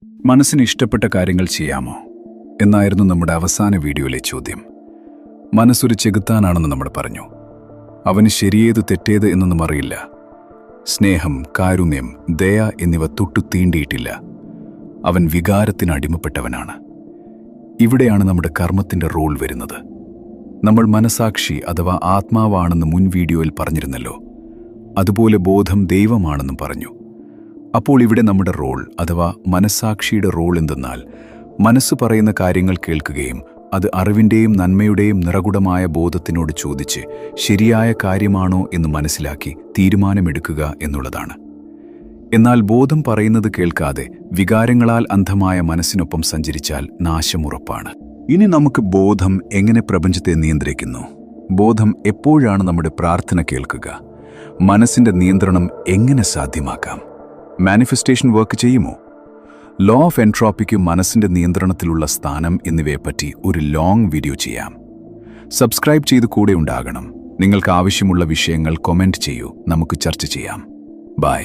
മനസ്സിന് ഇഷ്ടപ്പെട്ട കാര്യങ്ങൾ ചെയ്യാമോ എന്നായിരുന്നു നമ്മുടെ അവസാന വീഡിയോയിലെ ചോദ്യം. മനസ്സൊരു ചെകുത്താനാണെന്ന് നമ്മൾ പറഞ്ഞു. അവന് ശരിയേത് തെറ്റേത് എന്നൊന്നും അറിയില്ല. സ്നേഹം, കാരുണ്യം, ദയ എന്നിവ തൊട്ടു തീണ്ടിയിട്ടില്ല. അവൻ വികാരത്തിന് അടിമപ്പെട്ടവനാണ്. ഇവിടെയാണ് നമ്മുടെ കർമ്മത്തിന്റെ റോൾ വരുന്നത്. നമ്മൾ മനസാക്ഷി അഥവാ ആത്മാവാണെന്ന് മുൻ വീഡിയോയിൽ പറഞ്ഞിരുന്നല്ലോ. അതുപോലെ ബോധം ദൈവമാണെന്നും പറഞ്ഞു. അപ്പോൾ ഇവിടെ നമ്മുടെ റോൾ അഥവാ മനസാക്ഷിയുടെ റോൾ എന്തെന്നാൽ മനസ്സ് പറയുന്ന കാര്യങ്ങൾ കേൾക്കുകയും അത് അറിവിൻ്റെയും നന്മയുടെയും നിറകുടമായ ബോധത്തിനോട് ചോദിച്ച് ശരിയായ കാര്യമാണോ എന്ന് മനസ്സിലാക്കി തീരുമാനമെടുക്കുക എന്നുള്ളതാണ്. എന്നാൽ ബോധം പറയുന്നത് കേൾക്കാതെ വികാരങ്ങളാൽ അന്ധമായ മനസ്സിനൊപ്പം സഞ്ചരിച്ചാൽ നാശമുറപ്പാണ്. ഇനി നമുക്ക് ബോധം എങ്ങനെ പ്രപഞ്ചത്തെ നിയന്ത്രിക്കുന്നു? ബോധം എപ്പോഴാണ് നമ്മുടെ പ്രാർത്ഥന കേൾക്കുക? മനസ്സിന്റെ നിയന്ത്രണം എങ്ങനെ സാധ്യമാക്കാം? മാനിഫെസ്റ്റേഷൻ വർക്ക് ചെയ്യുമോ? ലോ ഓഫ് എൻട്രോപ്പിക്ക് മനസ്സിന്റെ നിയന്ത്രണത്തിലുള്ള സ്ഥാനം എന്നിവയെപ്പറ്റി ഒരു ലോങ് വീഡിയോ ചെയ്യാം. സബ്സ്ക്രൈബ് ചെയ്ത് കൂടെ ഉണ്ടാകണം. നിങ്ങൾക്ക് ആവശ്യമുള്ള വിഷയങ്ങൾ കമന്റ് ചെയ്യൂ, നമുക്ക് ചർച്ച ചെയ്യാം. ബൈ.